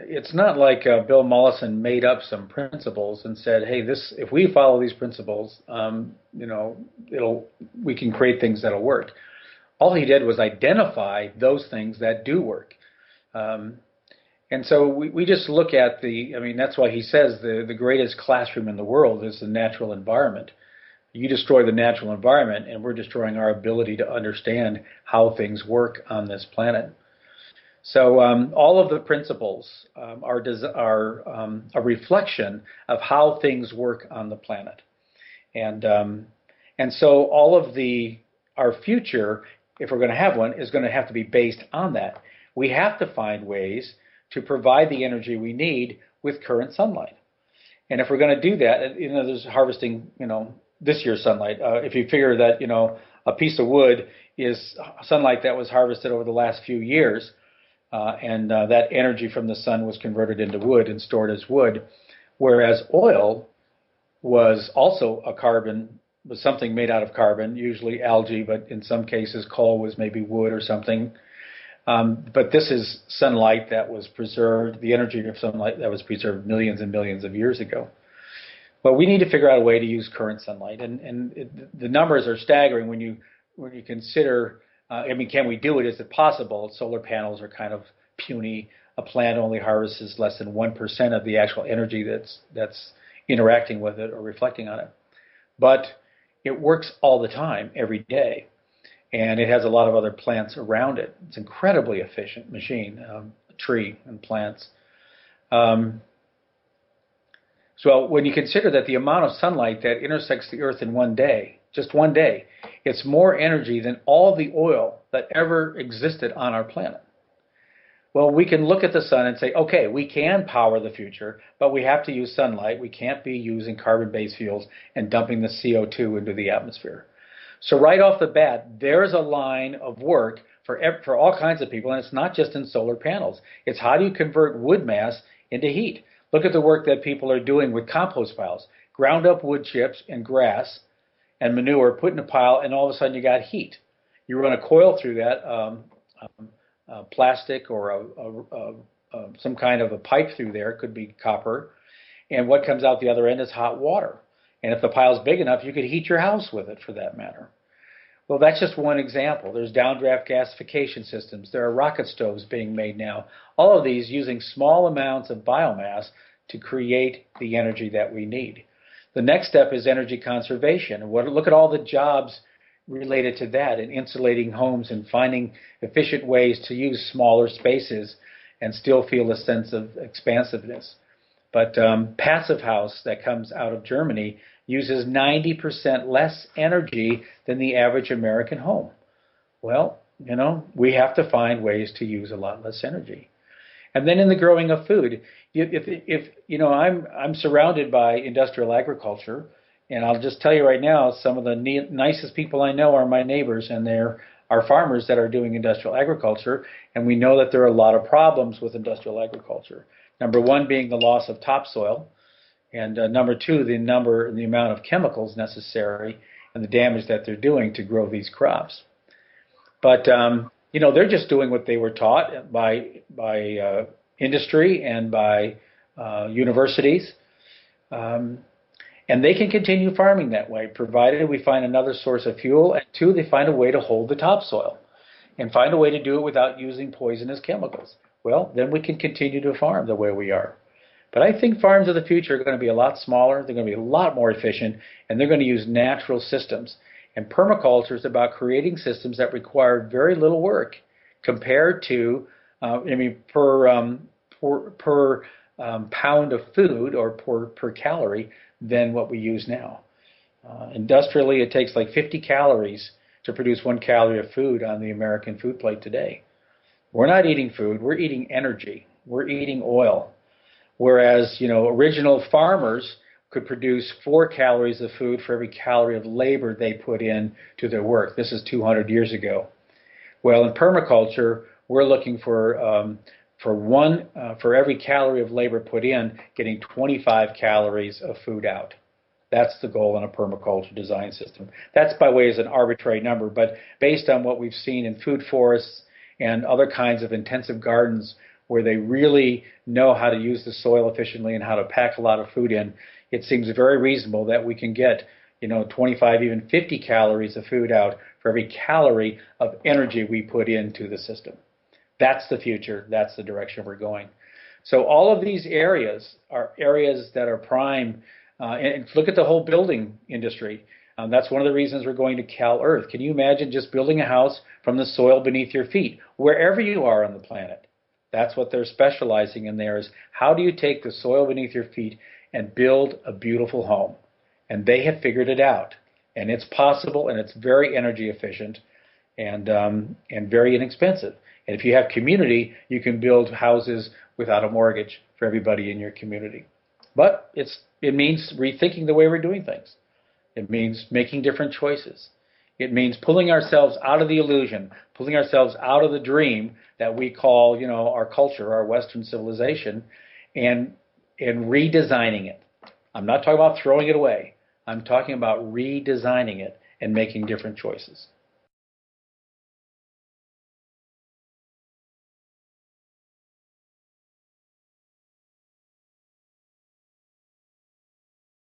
it's not like Bill Mollison made up some principles and said, "Hey, this if we follow these principles, it'll we can create things that'll work." All he did was identify those things that do work. Um, and so we just look at I mean, that's why he says the greatest classroom in the world is the natural environment. You destroy the natural environment, and we're destroying our ability to understand how things work on this planet. So all of the principles are a reflection of how things work on the planet, and and so all of our future, if we're going to have one, is going to have to be based on that. We have to find ways to provide the energy we need with current sunlight, and if we're going to do that, there's harvesting, this year's sunlight. If you figure that a piece of wood is sunlight that was harvested over the last few years. And that energy from the sun was converted into wood and stored as wood, whereas oil was also was something made out of carbon, usually algae, but in some cases coal was maybe wood or something. But this is sunlight that was preserved, the energy of sunlight that was preserved millions and millions of years ago. But we need to figure out a way to use current sunlight, the numbers are staggering when you consider. Can we do it? Is it possible? Solar panels are kind of puny. A plant only harvests less than 1% of the actual energy that's interacting with it or reflecting on it. But it works all the time, every day, and it has a lot of other plants around it. It's an incredibly efficient machine, a tree and plants. So when you consider that the amount of sunlight that intersects the Earth in one day, just one day, it's more energy than all the oil that ever existed on our planet. Well, we can look at the sun and say, okay, we can power the future, but we have to use sunlight. We can't be using carbon-based fuels and dumping the CO2 into the atmosphere. So right off the bat, there's a line of work for all kinds of people, and it's not just in solar panels. It's how do you convert wood mass into heat? Look at the work that people are doing with compost piles. Ground up wood chips and grass and manure, put in a pile, and all of a sudden you got heat. You run a coil through that, plastic or some kind of a pipe through there. It could be copper. And what comes out the other end is hot water. And if the pile's big enough, you could heat your house with it, for that matter. Well, that's just one example. There's downdraft gasification systems. There are rocket stoves being made now. All of these using small amounts of biomass to create the energy that we need. The next step is energy conservation. Look at all the jobs related to that, and insulating homes and finding efficient ways to use smaller spaces and still feel a sense of expansiveness. But Passive House, that comes out of Germany, uses 90% less energy than the average American home. Well, we have to find ways to use a lot less energy. And then in the growing of food, I'm surrounded by industrial agriculture, and I'll just tell you right now, some of the nicest people I know are my neighbors, and they're our farmers that are doing industrial agriculture, and we know that there are a lot of problems with industrial agriculture. Number one being the loss of topsoil, and number two, the number and the amount of chemicals necessary and the damage that they're doing to grow these crops. But they're just doing what they were taught by industry and by universities, and they can continue farming that way, provided we find another source of fuel, and two, they find a way to hold the topsoil and find a way to do it without using poisonous chemicals. Well, then we can continue to farm the way we are. But I think farms of the future are going to be a lot smaller, they're going to be a lot more efficient, and they're going to use natural systems. And permaculture is about creating systems that require very little work compared to, per pound of food or per calorie than what we use now. Industrially, it takes like 50 calories to produce 1 calorie of food on the American food plate today. We're not eating food, we're eating energy, we're eating oil. Whereas, original farmers could produce 4 calories of food for every calorie of labor they put in to their work. This is 200 years ago. Well, in permaculture, we're looking for every calorie of labor put in, getting 25 calories of food out. That's the goal in a permaculture design system. That's by way as an arbitrary number, but based on what we've seen in food forests and other kinds of intensive gardens where they really know how to use the soil efficiently and how to pack a lot of food in, it seems very reasonable that we can get, 25, even 50 calories of food out for every calorie of energy we put into the system. That's the future. That's the direction we're going. So all of these areas are areas that are prime. And look at the whole building industry. That's one of the reasons we're going to Cal Earth. Can you imagine just building a house from the soil beneath your feet, wherever you are on the planet? That's what they're specializing in there, is how do you take the soil beneath your feet and build a beautiful home? And they have figured it out. And it's possible, and it's very energy efficient and very inexpensive. And if you have community, you can build houses without a mortgage for everybody in your community. But it means rethinking the way we're doing things. It means making different choices. It means pulling ourselves out of the illusion, pulling ourselves out of the dream that we call, our culture, our Western civilization, and redesigning it. I'm not talking about throwing it away. I'm talking about redesigning it and making different choices.